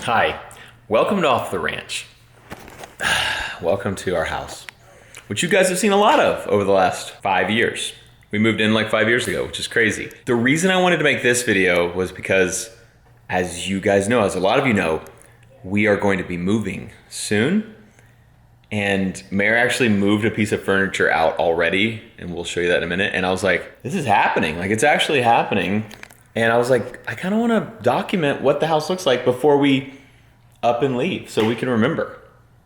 Hi, welcome to Off the Ranch. Welcome to our house, which you guys have seen a lot of over the last 5 years. We moved in like 5 years ago, which is crazy. The reason I wanted to make this video was because, as you guys know, as a lot of you know, we are going to be moving soon. And Mare actually moved a piece of furniture out already, and we'll show you that in a minute. And I was like, this is happening, like it's actually happening. And I was like, I kind of want to document what the house looks like before we up and leave so we can remember,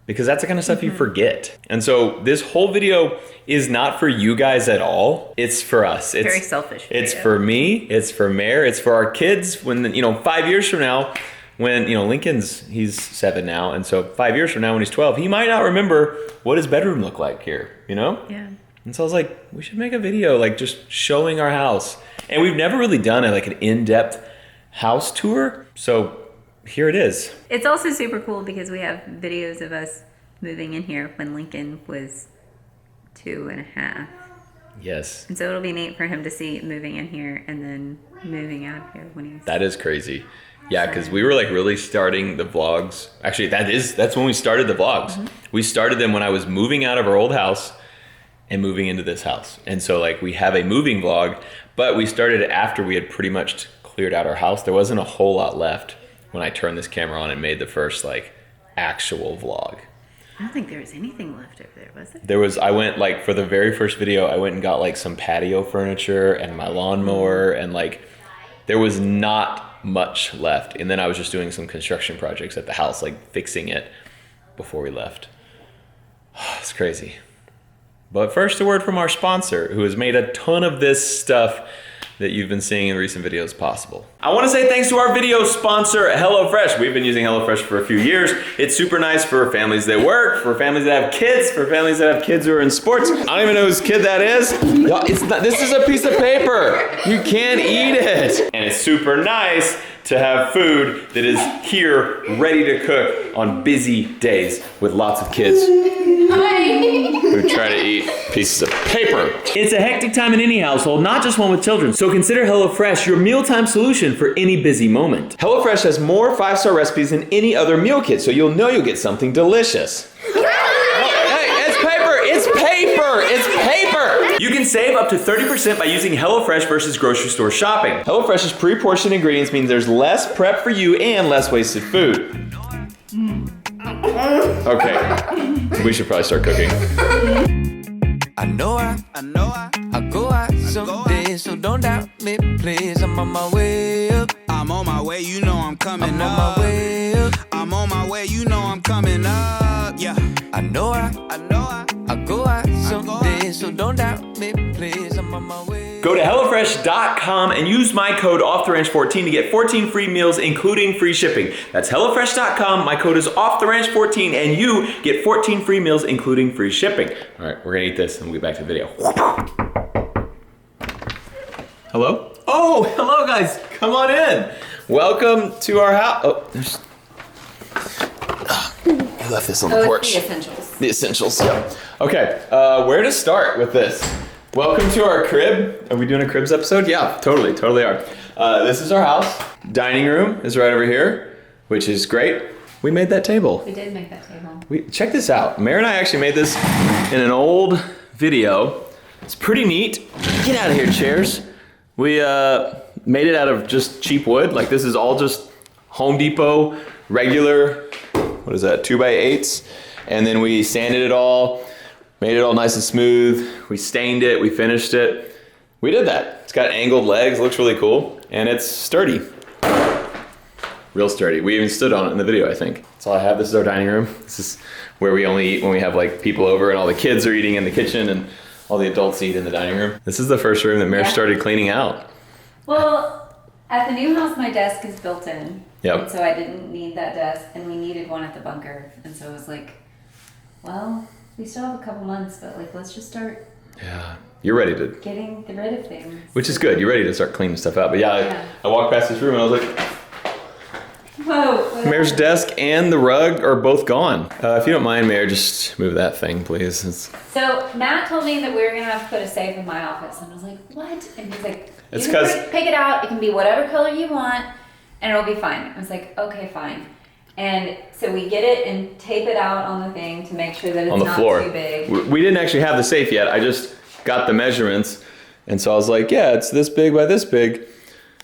because that's the kind of stuff you forget. And so this whole video is not for you guys at all. It's for us. It's very selfish. It's for me, it's for Mare, it's for our kids when, 5 years from now, when, he's 7 now. And so 5 years from now when he's 12, he might not remember what his bedroom looked like here, Yeah. And so I was like, we should make a video like just showing our house. And we've never really done an in-depth house tour. So here it is. It's also super cool because we have videos of us moving in here when Lincoln was 2.5. Yes. And so it'll be neat for him to see moving in here and then moving out of here when he's... That is crazy. Yeah, because we were really starting the vlogs. Actually, that's when we started the vlogs. Mm-hmm. We started them when I was moving out of our old house and moving into this house. And so we have a moving vlog, but we started it after we had pretty much cleared out our house. There wasn't a whole lot left when I turned this camera on and made the first actual vlog. I don't think there was anything left over there, was there? There was, I went for the very first video, I went and got some patio furniture and my lawnmower, and there was not much left. And then I was just doing some construction projects at the house, fixing it before we left. It's crazy. But first, a word from our sponsor, who has made a ton of this stuff that you've been seeing in recent videos possible. I want to say thanks to our video sponsor, HelloFresh. We've been using HelloFresh for a few years. It's super nice for families that work, for families that have kids, for families that have kids who are in sports. I don't even know whose kid that is. This is a piece of paper. You can't eat it. And it's super nice to have food that is here, ready to cook on busy days with lots of kids who try to eat pieces of paper. It's a hectic time in any household, not just one with children. So consider HelloFresh your mealtime solution for any busy moment. HelloFresh has more 5-star recipes than any other meal kit, so you'll know you'll get something delicious. It's paper! You can save up to 30% by using HelloFresh versus grocery store shopping. HelloFresh's pre-portioned ingredients means there's less prep for you and less wasted food. Okay, we should probably start cooking. I know I go out someday, so don't doubt me, please. I'm on my way up. I'm on my way, you know I'm coming I'm up. on my way up. I'm on my way, you know I'm coming up. Yeah. I know I go out someday, so don't doubt me, please. I'm on my way. Go to HelloFresh.com and use my code OffTheRanch14 to get 14 free meals, including free shipping. That's HelloFresh.com. My code is OffTheRanch14, and you get 14 free meals, including free shipping. All right, we're gonna eat this and we'll get back to the video. Hello? Oh, hello guys. Come on in. Welcome to our house. Oh, there's... I left this on the porch. It's the essentials. The essentials, yeah. Okay, where to start with this? Welcome to our crib. Are we doing a cribs episode? Yeah, totally are. This is our house. Dining room is right over here, which is great. We made that table. We did make that table. Check this out. Mare and I actually made this in an old video. It's pretty neat. Get out of here, chairs. We made it out of just cheap wood. This is all just Home Depot, regular, 2x8s. And then we sanded it all, made it all nice and smooth. We stained it, we finished it. We did that. It's got angled legs, looks really cool, and it's sturdy. Real sturdy. We even stood on it in the video, I think. That's all I have. This is our dining room. This is where we only eat when we have people over and all the kids are eating in the kitchen and all the adults eat in the dining room. This is the first room that Mare started cleaning out. Well, at the new house, my desk is built in. Yep. And so I didn't need that desk, and we needed one at the bunker. And so I was like, well, we still have a couple months, but let's just start. Yeah. You're ready to... Getting rid of things. Which is good. You're ready to start cleaning stuff out. But yeah. I walked past this room and I was like... Whoa. Mare's desk and the rug are both gone. If you don't mind, Mare, just move that thing, please. So Matt told me that we were going to have to put a safe in my office. And I was like, what? And he's like, It's you can pick it out. It can be whatever color you want, and it'll be fine. I was like, okay, fine. And so we get it and tape it out on the thing to make sure that it's On the not floor. too big. We didn't actually have the safe yet. I just got the measurements. And so I was like, yeah, it's this big by this big.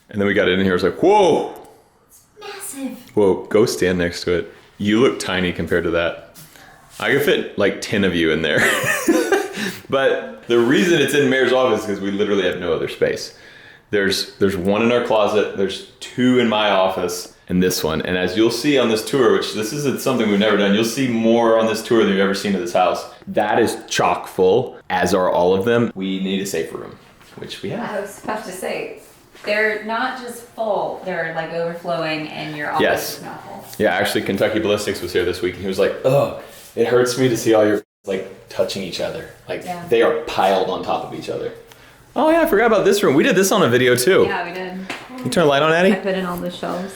And then we got it in here. I was like, whoa. Massive. Whoa, go stand next to it. You look tiny compared to that. I could fit like 10 of you in there. But the reason it's in Mayor's office is because we literally have no other space. There's one in our closet, there's 2 in my office, and this one. And as you'll see on this tour, which this isn't something we've never done, you'll see more on this tour than you've ever seen of this house. That is chock full, as are all of them. We need a safe room, which we have. I was about to say, they're not just full, they're like overflowing and your office Yes. is not full. Yeah, actually Kentucky Ballistics was here this week and he was like, oh, it hurts me to see all your like touching each other. Like Yeah. they are piled on top of each other. Oh yeah, I forgot about this room. We did this on a video too. Yeah, we did. You turn the light on, I Addie? put in all the shelves.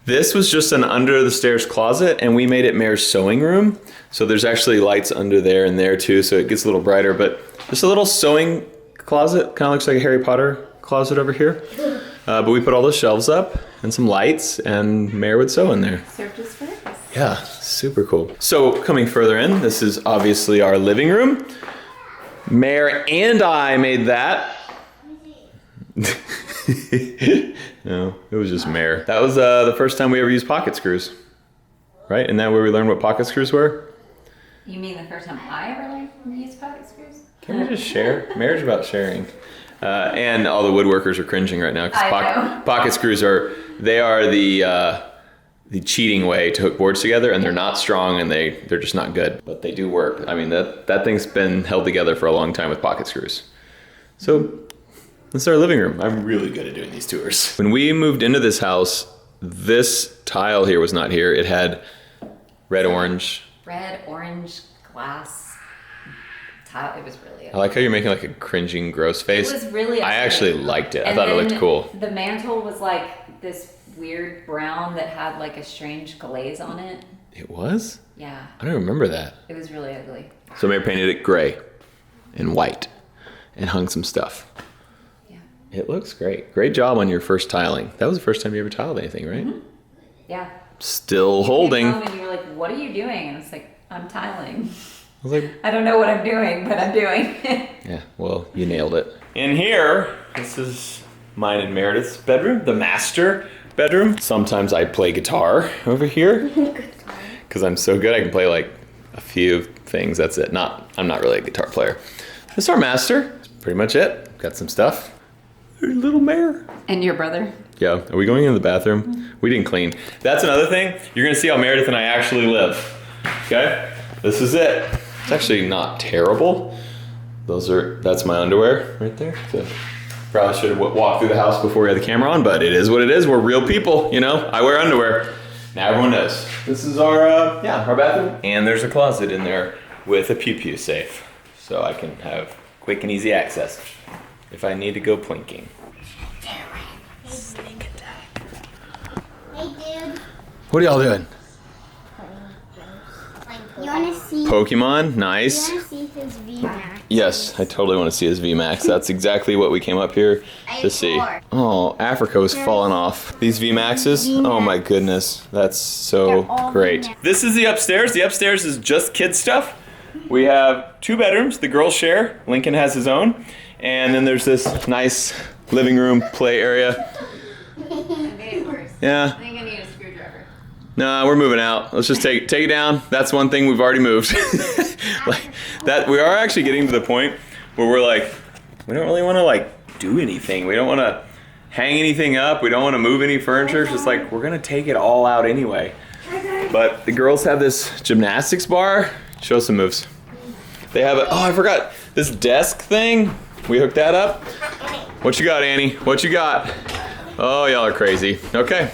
This was just an under the stairs closet and we made it Mayor's sewing room. So there's actually lights under there and there too, so it gets a little brighter, but just a little sewing closet. Kind of looks like a Harry Potter closet over here. But we put all the shelves up and some lights and Mayor would sew in there. Served us for this. Yeah, super cool. So coming further in, this is obviously our living room. Mayor and I made that. No, it was just Mayor. That was the first time we ever used pocket screws, right? Isn't that where we learned what pocket screws were? You mean the first time I ever learned to use pocket screws? Can we just share? Marriage about sharing. And all the woodworkers are cringing right now I because know. pocket screws are the cheating way to hook boards together, and they're not strong and they're just not good, but they do work. I mean that thing's been held together for a long time with pocket screws. So this is our living room. I'm really good at doing these tours. When we moved into this house, this tile here was not here. It had red, orange. Red, orange, glass tile. It was really I like how you're making like a cringing, gross face. It was really I actually liked it. I And thought it then looked cool. The mantle was like this weird brown that had like a strange glaze on it. It was? Yeah, I don't remember that. it was really ugly. So Mayor painted it gray and white and hung some stuff. Yeah. It looks great. Great job on your first tiling. That was the first time you ever tiled anything, right? Yeah. Still holding. You came I home and you were like, "What are you doing?" And it's like, "I'm tiling. was like, I don't know what I'm doing, but I'm doing." yeah, well, you nailed it. In here, this is mine and Meredith's bedroom, the master bedroom. Sometimes I play guitar over here because I'm so good I can play like a few things. That's it. I'm not really a guitar player. This is our master. That's pretty much it. Got some stuff. There's little Mayor. And your brother? Yeah. Are we going into the bathroom? We didn't clean. That's another thing. You're gonna see how Meredith and I actually live. Okay? This is it. It's actually not terrible. That's my underwear right there. So probably should have walked through the house before we had the camera on, but it is what it is. We're real people, you know? I wear underwear. Now everyone knows. This is our bathroom. And there's a closet in there with a pew safe. So I can have quick and easy access if I need to go plinking. Hey, dude. What are y'all doing? You want to see? Pokemon, nice. You want to see his VMAX? Yes, I totally want to see his VMAX. That's exactly what we came up here to see. Oh, Africa was falling off. These VMAXs? Oh my goodness, that's so They're all great. VMAX. This is the upstairs. The upstairs is just kid stuff. We have 2 bedrooms. The girls share. Lincoln has his own. And then there's this nice living room play area. I made it worse. Yeah. I think I need a screwdriver. No, we're moving out. Let's just take it down. That's one thing we've already moved. Like that, we are actually getting to the point where we're like, we don't really want to like do anything. We don't want to hang anything up. We don't want to move any furniture. It's just like we're gonna take it all out anyway. But the girls have this gymnastics bar. Show some moves. They have oh, I forgot this desk thing. We hooked that up. What you got, Annie? What you got? Oh, y'all are crazy. Okay.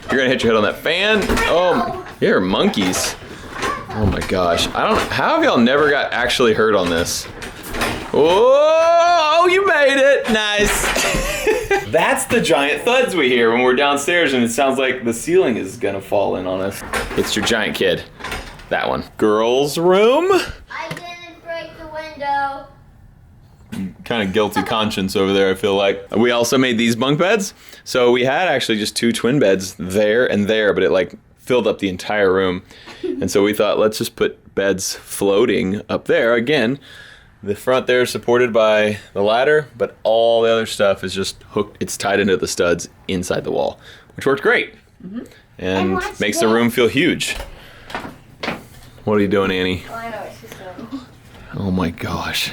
You're gonna hit your head on that fan. Oh, you're monkeys. Oh my gosh. How have y'all never got actually hurt on this? Oh, you made it. Nice. That's the giant thuds we hear when we're downstairs and it sounds like the ceiling is gonna fall in on us. It's your giant kid. That one. Girls' room. I didn't break the window. Kind of guilty conscience over there, I feel like. We also made these bunk beds. So we had actually just 2 twin beds there and there, but it like filled up the entire room. And so we thought, let's just put beds floating up there. Again, the front there is supported by the ladder, but all the other stuff is just hooked. It's tied into the studs inside the wall, which worked great. And And what's makes the this? room feel huge. What are you doing, Annie? Oh, I know what she's doing. Oh my gosh.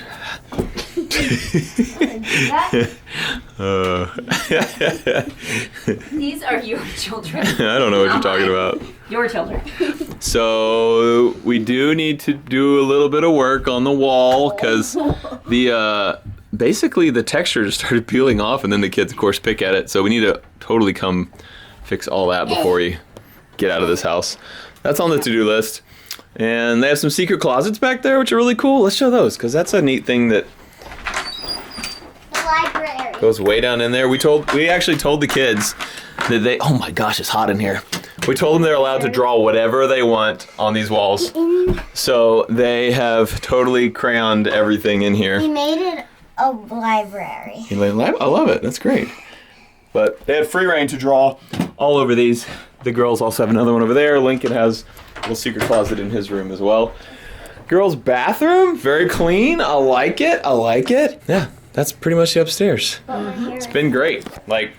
That, These are your children. I don't know what you're talking about. Your children. So we do need to do a little bit of work on the wall because the basically the texture just started peeling off, and then the kids of course pick at it. So we need to totally come fix all that before we get out of this house. That's on the to-do list. And they have some secret closets back there, which are really cool. Let's show those because that's a neat thing that the library. goes way down in there. We actually told the kids that they, oh my gosh, it's hot in here. We told them they're allowed to draw whatever they want on these walls. So they have totally crayoned everything in We here. made it a library. I love it. That's great. But they had free reign to draw all over these. The girls also have another one over there. Lincoln has a little secret closet in his room as well. Girls' bathroom, very clean. I like it. Yeah, that's pretty much the upstairs. It's been great. Like,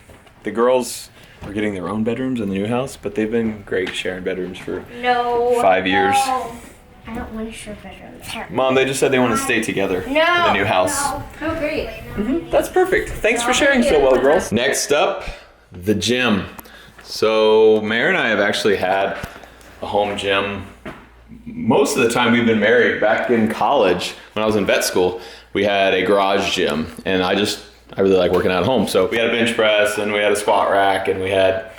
the girls are getting their own bedrooms in the new house, but they've been great sharing bedrooms for No. 5 years. No. I don't want to share bedrooms. Mom, they just said they want to stay together in the new house. No. Oh, great. That's perfect. Thanks for sharing so well, girls. Next up, the gym. So Mary and I have actually had a home gym most of the time we've been married. Back in college, when I was in vet school, we had a garage gym, and I really like working out at home. So we had a bench press, and we had a squat rack, and we had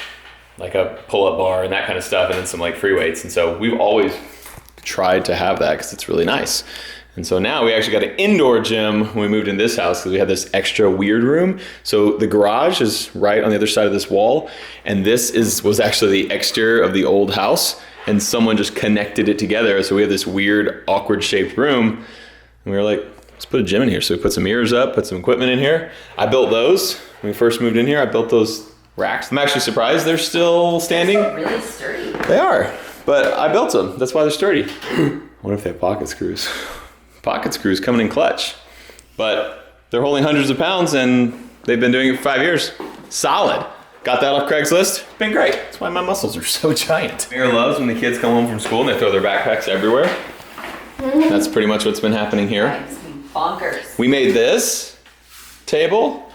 like a pull-up bar and that kind of stuff, and then some like free weights. And so we've always tried to have that because it's really nice. And so now we actually got an indoor gym when we moved in this house because we had this extra weird room. So the garage is right on the other side of this wall, and this was actually the exterior of the old house, and someone just connected it together. So we have this weird, awkward shaped room, and we were like, let's put a gym in here. So we put some mirrors up, put some equipment in here. I built those when we first moved in here. I built those racks. I'm actually surprised they're still standing. Really sturdy. They are, but I built them. That's why they're sturdy. I wonder if they have pocket screws. Pocket screws coming in clutch. But they're holding hundreds of pounds, and they've been doing it for 5 years. Solid. Got that off Craigslist. Been great. That's why my muscles are so giant. Mira loves when the kids come home from school and they throw their backpacks everywhere. That's pretty much what's been happening here. Drives me bonkers. We made this table,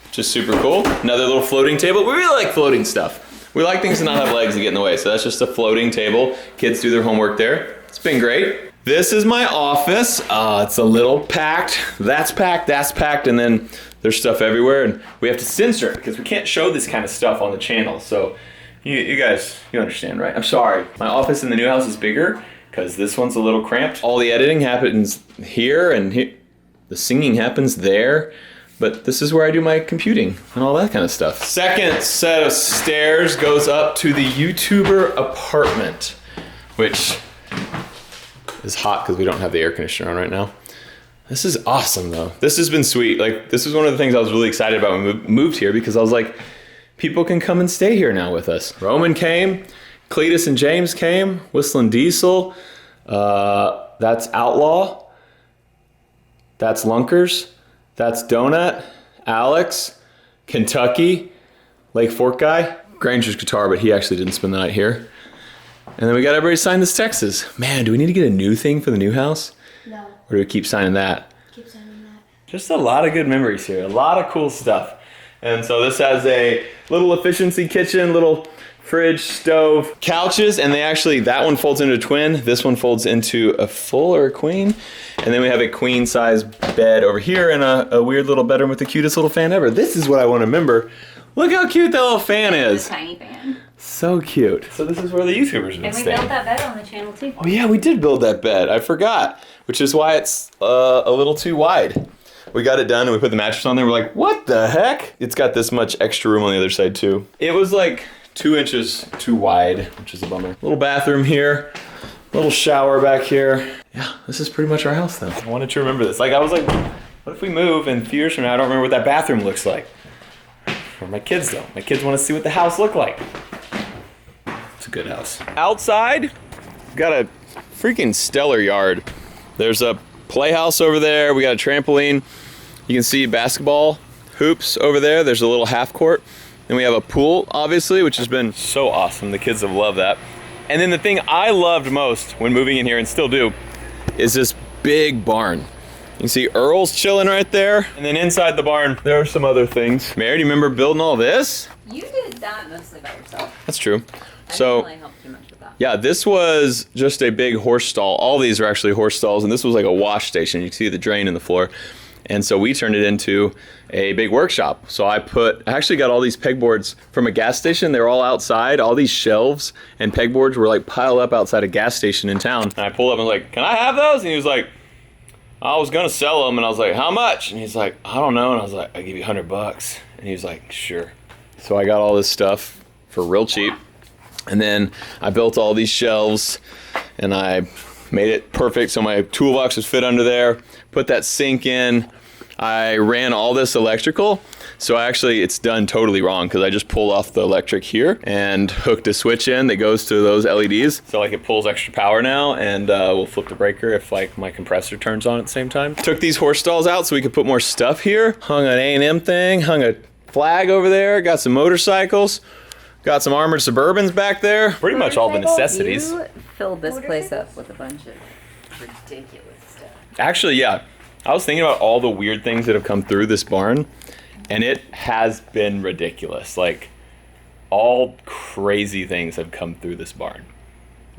which is super cool. Another little floating table. We really like floating stuff. We like things to not have legs to get in the way. So that's just a floating table. Kids do their homework there. It's been great. This is my office. It's a little packed. That's packed, and then there's stuff everywhere, and we have to censor it because we can't show this kind of stuff on the channel. So you guys, you understand, right? I'm sorry. My office in the new house is bigger because this one's a little cramped. All the editing happens here, and here. The singing happens there. But this is where I do my computing and all that kind of stuff. Second set of stairs goes up to the YouTuber apartment, which is hot because we don't have the air conditioner on right now. This is awesome though. This has been sweet. Like, this is one of the things I was really excited about when we moved here, because I was like, people can come and stay here now with us. Roman came, Cletus and James came, Whistling Diesel, that's Outlaw, that's Lunkers, that's Donut, Alex, Kentucky, Lake Fork guy, Granger's guitar, but he actually didn't spend the night here. And then we got everybody sign this Texas. Man, do we need to get a new thing for the new house? No. Or do we keep signing that? Keep signing that. Just a lot of good memories here. A lot of cool stuff. And so this has a little efficiency kitchen, little fridge, stove, couches, and that one folds into a twin. This one folds into a full or a queen. And then we have a queen size bed over here and a weird little bedroom with the cutest little fan ever. This is what I want to remember. Look how cute that little fan is. A tiny fan. So cute. So this is where the YouTubers have been And we staying. built that bed on the channel too. Oh yeah, we did build that bed. I forgot, which is why it's a little too wide. We got it done and we put the mattress on there. We're like, what the heck? It's got this much extra room on the other side too. It was like 2 inches too wide, which is a bummer. Little bathroom here, little shower back here. Yeah, this is pretty much our house though. I wanted to remember this. Like, I was like, what if we move and a few years from now I don't remember what that bathroom looks like? Or my kids don't. My kids want to see what the house looked like. It's a good house. Outside, got a freaking stellar yard. There's a playhouse over there. We got a trampoline. You can see basketball hoops over there. There's a little half court. And we have a pool, obviously, which has been so awesome. The kids have loved that. And then the thing I loved most when moving in here, and still do, is this big barn. You can see Earl's chilling right there. And then inside the barn, there are some other things. Mary, do you remember building all this? You did that mostly by yourself. That's true. I So, didn't really help too much with that. yeah, this was just a big horse stall. All these are actually horse stalls, and this was like a wash station. You can see the drain in the floor. And so we turned it into a big workshop. So I actually got all these pegboards from a gas station. They were all outside. All these shelves and pegboards were like piled up outside a gas station in town. And I pulled up and was like, can I have those? And he was like, I was gonna sell them. And I was like, how much? And he's like, I don't know. And I was like, I'll give you $100. And he was like, sure. So I got all this stuff for real cheap. And then I built all these shelves and I made it perfect so my toolbox would fit under there. Put that sink in. I ran all this electrical. So actually it's done totally wrong because I just pulled off the electric here and hooked a switch in that goes to those LEDs. So like it pulls extra power now, and we'll flip the breaker if like my compressor turns on at the same time. Took these horse stalls out so we could put more stuff here. Hung an A&M thing, hung a flag over there, got some motorcycles, got some armored Suburbans back there. Pretty much all the necessities. You filled this place up with a bunch of ridiculous stuff. Actually, yeah. I was thinking about all the weird things that have come through this barn, and it has been ridiculous. Like, all crazy things have come through this barn,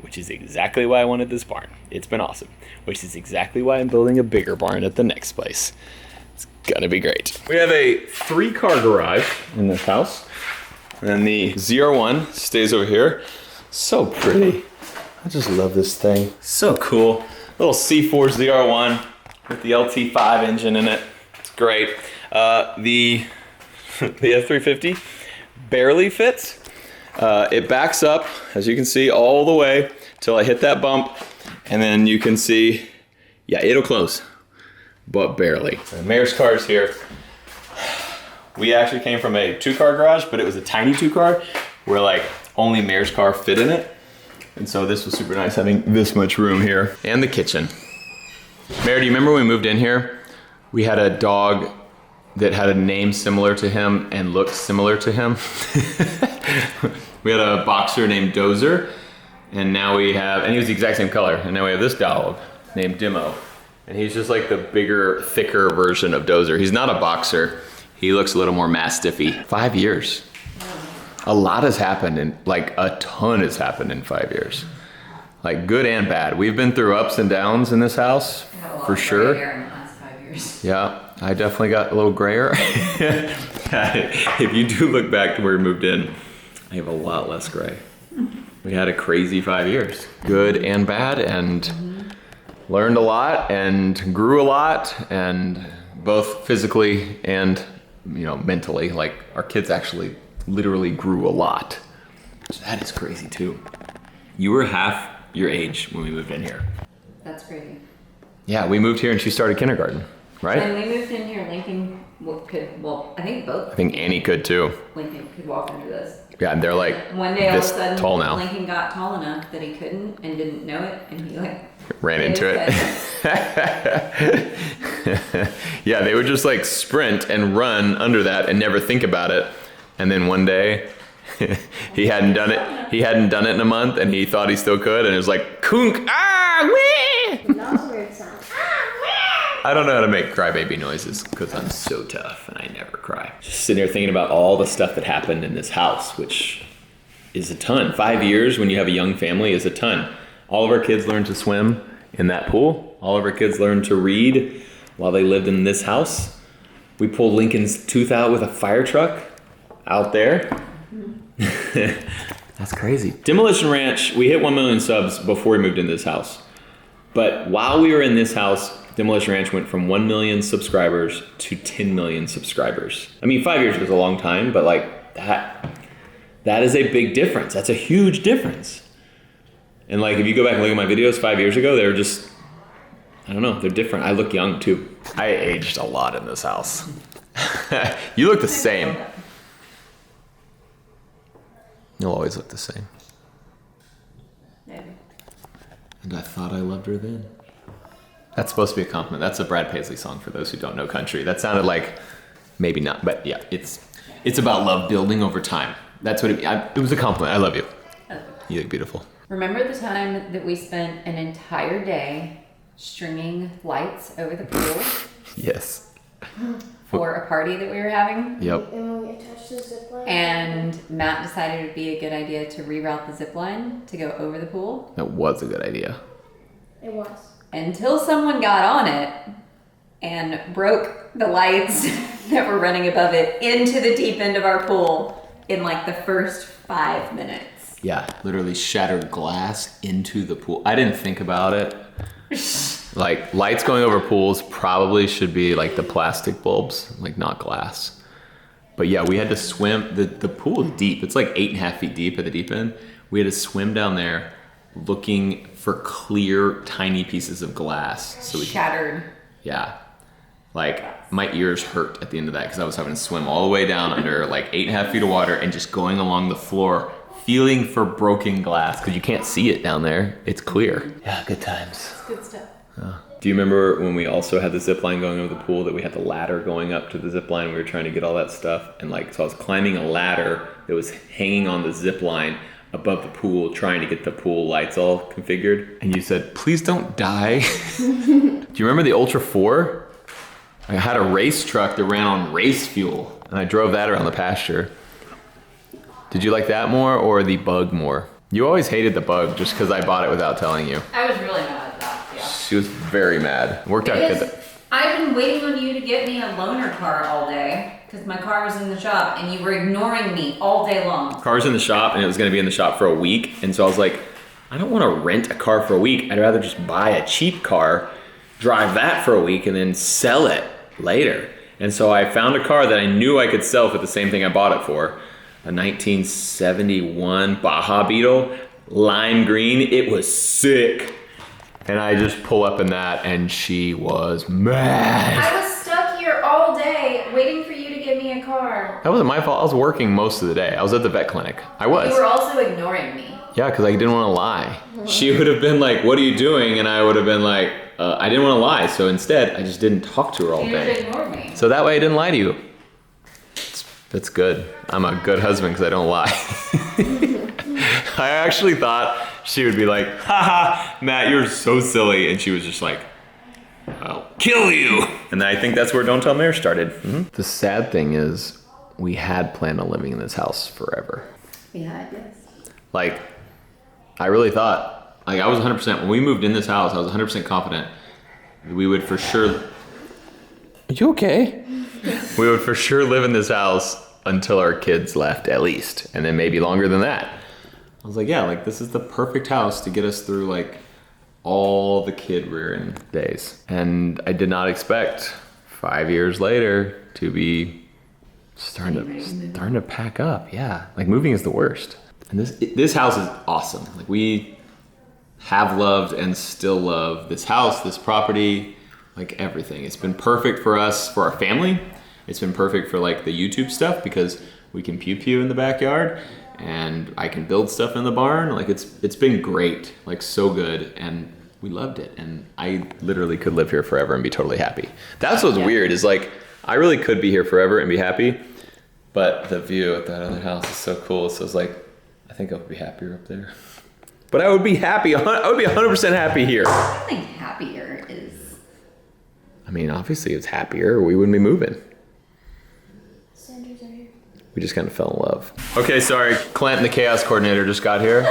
which is exactly why I wanted this barn. It's been awesome, which is exactly why I'm building a bigger barn at the next place. It's gonna be great. We have a 3-car garage in this house, and the ZR1 stays over here. So pretty. I just love this thing. So cool. Little C4 ZR1 with the LT5 engine in it. It's great. The F350 barely fits. It backs up, as you can see, all the way till I hit that bump, and then you can see, yeah, it'll close, but barely. The mayor's car is here. We actually came from a 2-car garage, but it was a tiny 2-car where like only mayor's car fit in it. And so this was super nice having this much room here. And the kitchen. Mary, do you remember when we moved in here? We had a dog that had a name similar to him and looked similar to him. We had a boxer named Dozer, and now we have, and he was the exact same color, and now we have this dog named Dimo. And he's just like the bigger, thicker version of Dozer. He's not a boxer. He looks a little more mastiffy. 5 years. A lot has happened, and like a ton has happened in 5 years. Like good and bad. We've been through ups and downs in this house, for sure. In the last 5 years. Yeah, I definitely got a little grayer. If you do look back to where we moved in, I have a lot less gray. We had a crazy 5 years, good and bad, and learned a lot and grew a lot, and both physically and mentally. Like our kids actually literally grew a lot. So that is crazy too. You were half your age when we moved in here. That's crazy. Yeah, we moved here and she started kindergarten, right? When we moved in here, Lincoln could, well, I think both. I think Annie could too. Lincoln could walk under this. Yeah, and they're like One day all of a this sudden, tall now. Lincoln got tall enough that he couldn't and didn't know it, and he like Ran hit into his it. head. Yeah, they would just like sprint and run under that and never think about it. And then one day he hadn't done it. He hadn't done it in a month, and he thought he still could, and it was like kunk, ah, wee. Those weird sounds. I don't know how to make crybaby noises because I'm so tough and I never cry. Just sitting here thinking about all the stuff that happened in this house, which is a ton. 5 years when you have a young family is a ton. All of our kids learned to swim in that pool. All of our kids learned to read while they lived in this house. We pulled Lincoln's tooth out with a fire truck out there. That's crazy. Demolition Ranch, we hit 1 million subs before we moved into this house. But while we were in this house, Demolition Ranch went from 1 million subscribers to 10 million subscribers. I mean, 5 years was a long time, but like that is a big difference. That's a huge difference. And like, if you go back and look at my videos 5 years ago, they were just, I don't know, they're different. I look young too. I aged a lot in this house. You look the same. You'll always look the same. And I thought I loved her then. That's supposed to be a compliment. That's a Brad Paisley song for those who don't know country. That sounded like, maybe not, but yeah, it's about love building over time. That's what it was a compliment. I love you. You look beautiful. Remember the time that we spent an entire day stringing lights over the pool Yes. for a party that we were having? Yep. And when we attached the zip line. And Matt decided it would be a good idea to reroute the zip line to go over the pool That was a good idea. It was. until someone got on it and broke the lights that were running above it into the deep end of our pool in like the first 5 minutes. Yeah, literally shattered glass into the pool. I didn't think about it. Like, lights going over pools probably should be like the plastic bulbs, like not glass. But yeah, we had to swim. The pool is deep. It's like 8.5 feet deep at the deep end. We had to swim down there looking for clear, tiny pieces of glass. So we Shattered. Yeah. Like, my ears hurt at the end of that because I was having to swim all the way down under like 8.5 feet of water and just going along the floor, feeling for broken glass because you can't see it down there. It's clear. Yeah, good times. Good stuff. Do you remember when we also had the zip line going over the pool that we had the ladder going up to the zip line? We were trying to get all that stuff. And like, so I was climbing a ladder that was hanging on the zip line above the pool, trying to get the pool lights all configured. And you said, please don't die. Do you remember the Ultra 4? I had a race truck that ran on race fuel and I drove that around the pasture. Did you like that more or the Bug more? You always hated the Bug just because I bought it without telling you. I was really mad at that, yeah. She was very mad. Worked out Because good. I've been waiting on you to get me a loaner car all day because my car was in the shop and you were ignoring me all day long. Car's in the shop and it was gonna be in the shop for a week. And so I was like, I don't wanna rent a car for a week. I'd rather just buy a cheap car, drive that for a week and then sell it later. And so I found a car that I knew I could sell for the same thing I bought it for. A 1971 Baja Beetle, lime green. It was sick. And I just pull up in that and she was mad. I was stuck here all day waiting for you to give me a car. That wasn't my fault. I was working most of the day. I was at the vet clinic. I was. You were also ignoring me. Yeah, because I didn't want to lie. She would have been like, what are you doing? And I would have been like, I didn't want to lie. So instead, I just didn't talk to her all You just day. ignored me. So that way I didn't lie to you. That's good. I'm a good husband because I don't lie. I actually thought she would be like, haha, Matt, you're so silly. And she was just like, I'll kill you. And I think that's where Don't Tell Mary started. Mm-hmm. The sad thing is we had planned on living in this house forever. Yeah, I guess. Like, I really thought, like I was 100%, when we moved in this house, I was 100% confident we would for sure, are you okay? We would for sure live in this house until our kids left at least, and then maybe longer than that. I was like, yeah, like this is the perfect house to get us through like all the kid rearing days. And I did not expect 5 years later to be starting to pack up. Yeah, like moving is the worst. And this house is awesome. Like we have loved and still love this house, this property, like everything. It's been perfect for us, for our family. It's been perfect for like the YouTube stuff because we can pew pew in the backyard and I can build stuff in the barn. Like it's been great, like so good, and we loved it. And I literally could live here forever and be totally happy. That's what's weird is like, I really could be here forever and be happy, but the view at that other house is so cool. So it's like, I think I would be happier up there. But I would be happy, I would be 100% happy here. I think happier is. I mean, obviously it's happier or we wouldn't be moving. Sanders are here. We just kind of fell in love. Okay, sorry, Clint, the chaos coordinator, just got here.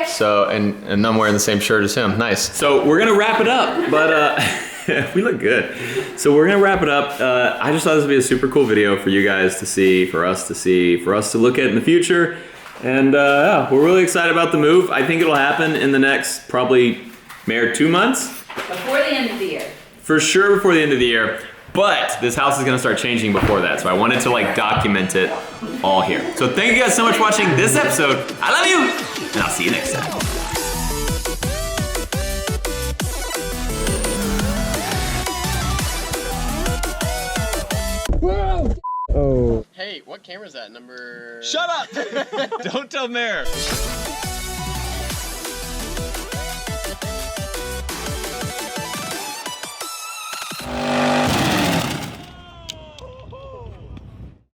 So, and I'm wearing the same shirt as him, nice. So we're gonna wrap it up, but we look good. So we're gonna wrap it up. I just thought this would be a super cool video for you guys to see, for us to see, for us to look at in the future. And yeah, we're really excited about the move. I think it'll happen in the next probably, Mayor, 2 months? Before the end of the year. For sure before the end of the year. But this house is gonna start changing before that. So I wanted to like document it all here. So thank you guys so much for watching this episode. I love you, and I'll see you next time. Hey, what camera is that? Number... Shut up! Don't tell Mayor.